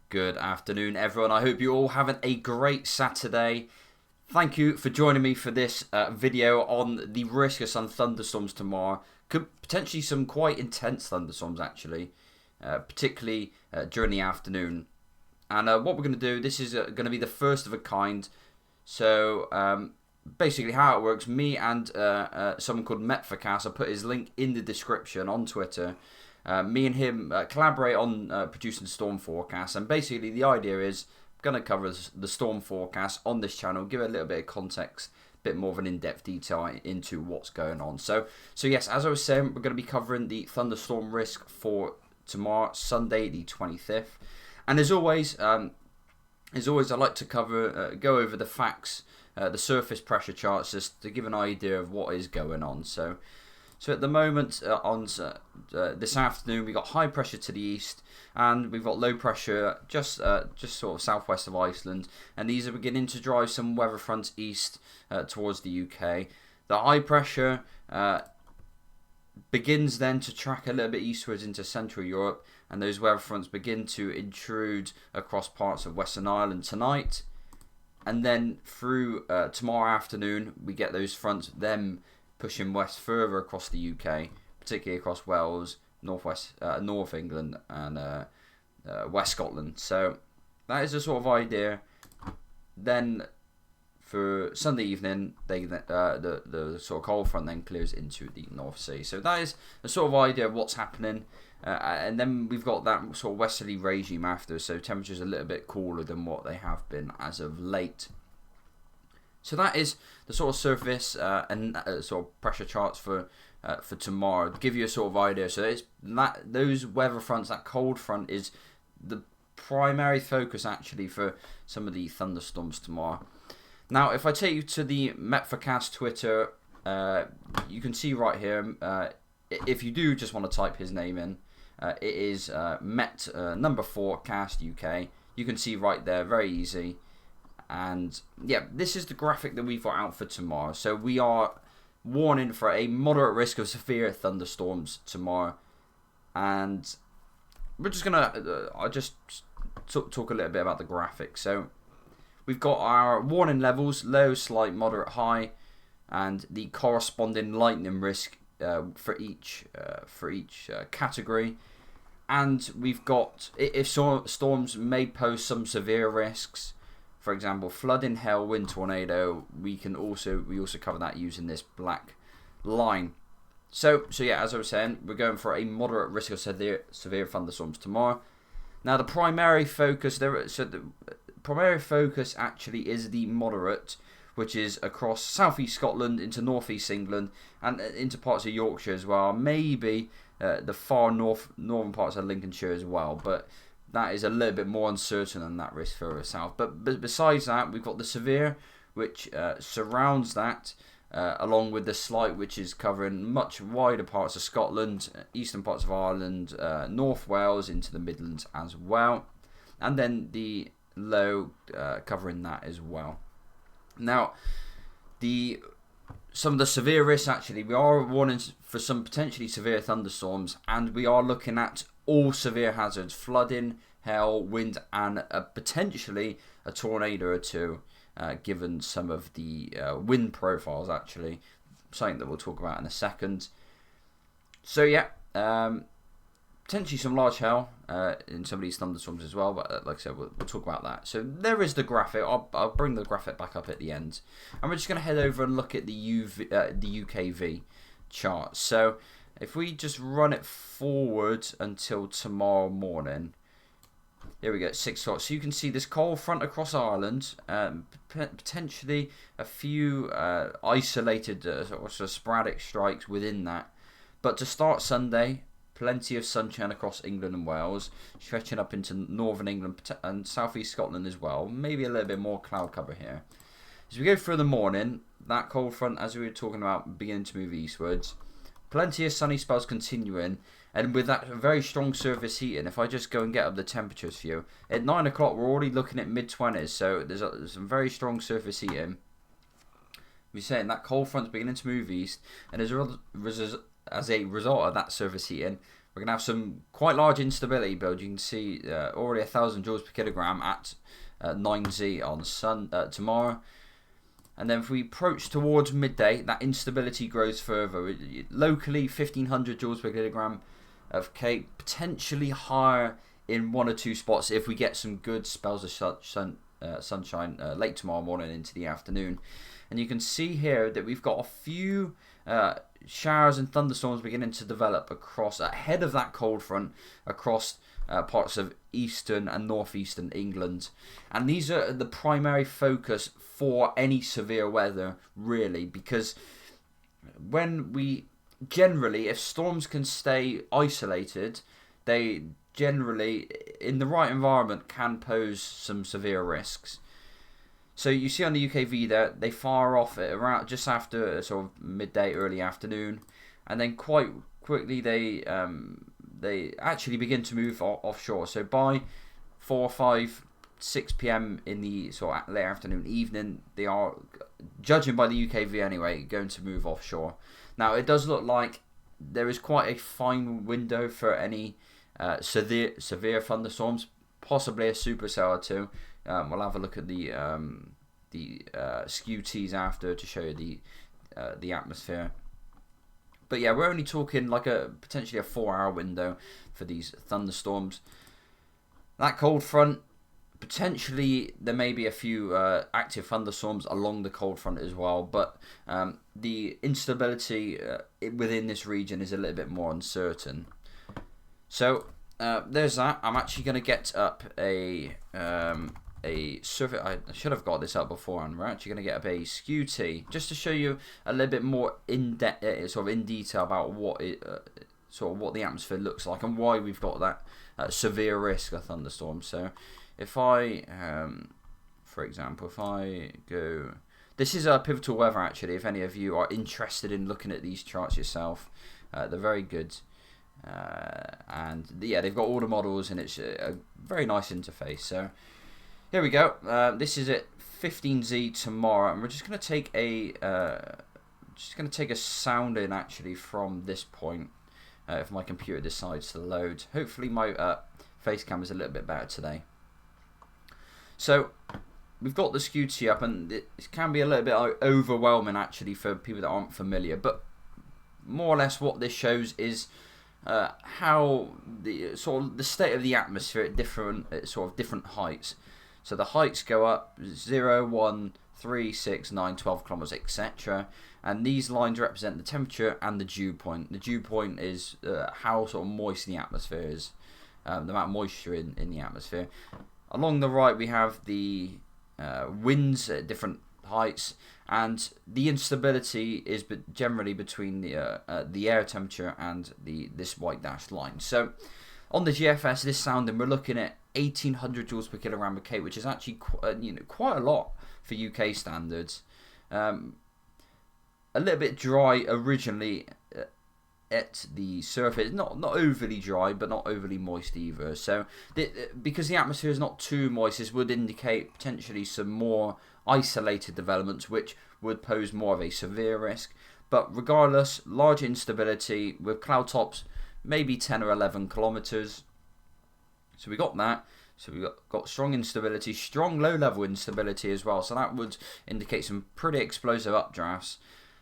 Good afternoon, everyone. I hope you're all having a great Saturday. Thank you for joining me for this video on the risk of some thunderstorms tomorrow. Could potentially some quite intense thunderstorms, actually, particularly during the afternoon. And what we're going to do, this is going to be the first of a kind. So basically how it works, me and someone called Metforcast, I'll put his link in the description on Twitter. Me and him collaborate on producing storm forecasts, and basically the idea is I'm going to cover the storm forecast on this channel, give it a little bit of context, a bit more of an in-depth detail into what's going on. So yes, as I was saying, we're going to be covering the thunderstorm risk for tomorrow, Sunday the 25th, and as always, I'd like to go over the facts, the surface pressure charts, just to give an idea of what is going on. So at the moment, on this afternoon, we've got high pressure to the east, and we've got low pressure just sort of southwest of Iceland, and these are beginning to drive some weather fronts east towards the UK. The high pressure begins then to track a little bit eastwards into Central Europe, and those weather fronts begin to intrude across parts of Western Ireland tonight, and then through tomorrow afternoon, we get those fronts then pushing west further across the UK, particularly across Wales, North England, and West Scotland. So that is the sort of idea. Then for Sunday evening, the sort of cold front then clears into the North Sea. So that is the sort of idea of what's happening. And then we've got that sort of westerly regime after, so temperatures a little bit cooler than what they have been as of late. So that is the sort of surface and sort of pressure charts for tomorrow. To give you a sort of idea, so it's those weather fronts, that cold front is the primary focus actually for some of the thunderstorms tomorrow. Now, if I take you to the Metforcast Twitter, you can see right here. If you do just want to type his name in, it is Met number 4 Cast UK. You can see right there, very easy. And yeah, this is the graphic that we've got out for tomorrow. So we are warning for a moderate risk of severe thunderstorms tomorrow, and we're just gonna I'll just talk a little bit about the graphic. So we've got our warning levels: low, slight, moderate, high, and the corresponding lightning risk for each category. And we've got, if storms may pose some severe risks, for example, flooding, hail, wind, tornado, we also cover that using this black line. So yeah, as I was saying, we're going for a moderate risk of severe thunderstorms tomorrow. Now the primary focus actually is the moderate, which is across southeast Scotland into northeast England and into parts of Yorkshire as well. Maybe the far northern parts of Lincolnshire as well, but that is a little bit more uncertain than that risk further south. But besides that, we've got the severe, which surrounds that, along with the slight, which is covering much wider parts of Scotland, eastern parts of Ireland, North Wales, into the Midlands as well. And then the low covering that as well. Now, some of the severe risks, actually, we are warning for some potentially severe thunderstorms, and we are looking at all severe hazards: flooding, hail, wind, and potentially a tornado or two, given some of the wind profiles, actually, something that we'll talk about in a second. So yeah, potentially some large hail in some of these thunderstorms as well, but like I said, we'll talk about that. So there is the graphic. I'll bring the graphic back up at the end, and we're just going to head over and look at the UKV chart. So if we just run it forward until tomorrow morning, here we go, 6 o'clock. So you can see this cold front across Ireland, potentially a few isolated sort of sporadic strikes within that. But to start Sunday, plenty of sunshine across England and Wales, stretching up into northern England and southeast Scotland as well. Maybe a little bit more cloud cover here. As we go through the morning, that cold front, as we were talking about, beginning to move eastwards. Plenty of sunny spells continuing, and with that very strong surface heating, if I just go and get up the temperatures for you, at 9 o'clock we're already looking at mid-20s, so there's some very strong surface heating. We're saying that cold front's beginning to move east, and as a result of that surface heating, we're going to have some quite large instability build. You can see already 1,000 joules per kilogram at 9Z on tomorrow. And then if we approach towards midday, that instability grows further. Locally, 1,500 joules per kilogram of K, potentially higher in 1 or 2 spots if we get some good spells of sunshine late tomorrow morning into the afternoon. And you can see here that we've got a few showers and thunderstorms beginning to develop ahead of that cold front across parts of eastern and northeastern England. And these are the primary focus for any severe weather, really, because if storms can stay isolated, they generally, in the right environment, can pose some severe risks. So you see on the UKV there, they fire off at around just after sort of midday, early afternoon, and then quite quickly they actually begin to move offshore. So by 4, 5, 6 p.m. in the sort of late afternoon, evening, they are, judging by the UKV anyway, going to move offshore. Now it does look like there is quite a fine window for any severe thunderstorms, possibly a supercell or two. We'll have a look at the SKUTs after to show you the atmosphere. But yeah, we're only talking like potentially a 4-hour window for these thunderstorms. That cold front, potentially there may be a few active thunderstorms along the cold front as well, but the instability within this region is a little bit more uncertain. So there's that. I'm actually going to get up a survey. I should have got this up beforehand. We're actually going to get up a SKUT just to show you a little bit more in detail about what what the atmosphere looks like and why we've got that severe risk of thunderstorms. So if I, for example, if I go, this is pivotal weather actually. If any of you are interested in looking at these charts yourself, they're very good. And yeah, they've got all the models and it's a very nice interface. So here we go. This is at 15Z tomorrow, and we're just going to take a sounding actually from this point. If my computer decides to load, hopefully my face cam is a little bit better today. So we've got the SKUT up, and it can be a little bit overwhelming actually for people that aren't familiar. But more or less, what this shows is how the state of the atmosphere at different heights. So the heights go up 0, 1, 3, 6, 9, 12 kilometers, etc. And these lines represent the temperature and the dew point. The dew point is how sort of moist the atmosphere is, the amount of moisture in the atmosphere. Along the right, we have the winds at different heights, and the instability is generally between the air temperature and this white dashed line. So on the GFS, this sounding, we're looking at 1,800 joules per kilogram of K, which is actually quite a lot for UK standards. A little bit dry originally at the surface, not overly dry, but not overly moist either. So because the atmosphere is not too moist, this would indicate potentially some more isolated developments, which would pose more of a severe risk. But regardless, large instability with cloud tops maybe 10 or 11 kilometers. So we got that. So we got strong instability, strong low-level instability as well. So that would indicate some pretty explosive updrafts.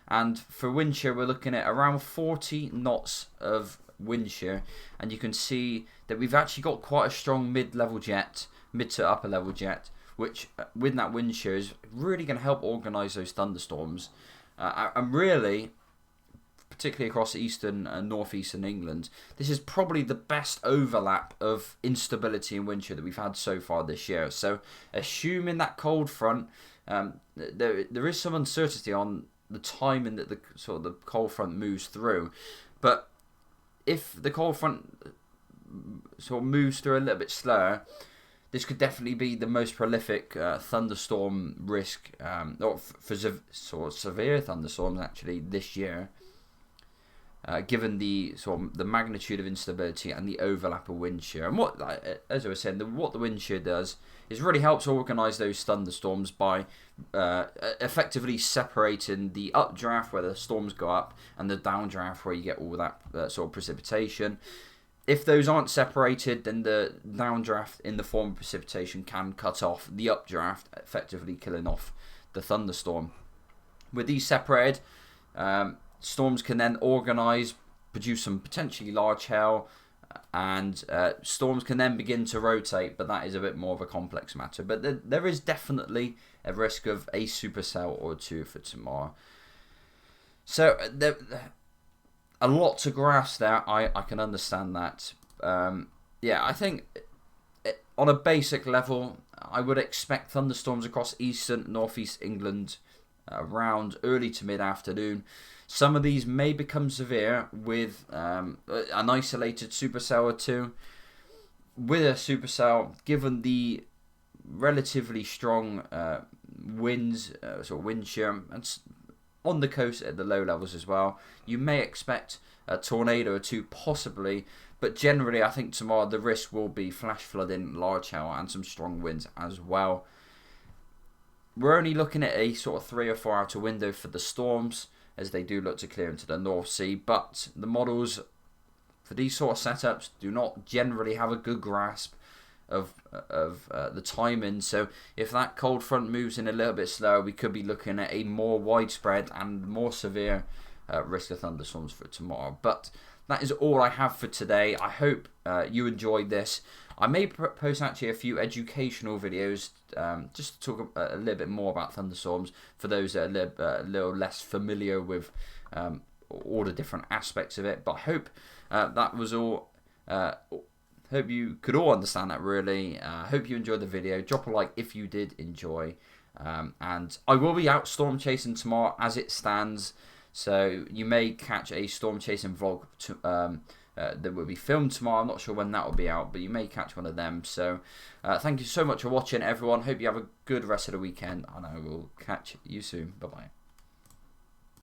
And for wind shear, we're looking at around 40 knots of wind shear. And you can see that we've actually got quite a strong mid to upper level jet, which with that wind shear is really going to help organise those thunderstorms. And really, particularly across eastern and northeastern England, this is probably the best overlap of instability and wind shear that we've had so far this year. So assuming that cold front, there is some uncertainty on the timing that the cold front moves through, but if the cold front sort of moves through a little bit slower, this could definitely be the most prolific thunderstorm risk, or for severe thunderstorms actually this year, given the the magnitude of instability and the overlap of wind shear. And what, as I was saying, what the wind shear does is really helps organise those thunderstorms by effectively separating the updraft where the storms go up and the downdraft where you get all that sort of precipitation. If those aren't separated, then the downdraft in the form of precipitation can cut off the updraft, effectively killing off the thunderstorm. With these separated, storms can then organise, produce some potentially large hail, and storms can then begin to rotate, but that is a bit more of a complex matter. But there is definitely a risk of a supercell or two for tomorrow. So a lot to grasp there. I can understand that. Yeah, I think on a basic level, I would expect thunderstorms across eastern, northeast England around early to mid-afternoon. Some of these may become severe with an isolated supercell or two. With a supercell, given the relatively strong winds, sort of wind shear, and on the coast at the low levels as well, you may expect a tornado or two possibly, but generally I think tomorrow the risk will be flash flooding, large hail and some strong winds as well. We're only looking at a sort of 3 or 4 hour window for the storms as they do look to clear into the North Sea, but the models for these sort of setups do not generally have a good grasp of the timing. So if that cold front moves in a little bit slower, we could be looking at a more widespread and more severe risk of thunderstorms for tomorrow. But that is all I have for today. I hope you enjoyed this. I may post actually a few educational videos just to talk a little bit more about thunderstorms for those that are a little less familiar with all the different aspects of it. But I hope that was all. Hope you could all understand that really. Hope you enjoyed the video. Drop a like if you did enjoy. And I will be out storm chasing tomorrow as it stands. So you may catch a storm chasing vlog that will be filmed tomorrow. I'm not sure when that will be out, but you may catch one of them. So thank you so much for watching, everyone. Hope you have a good rest of the weekend, and I will catch you soon. Bye-bye.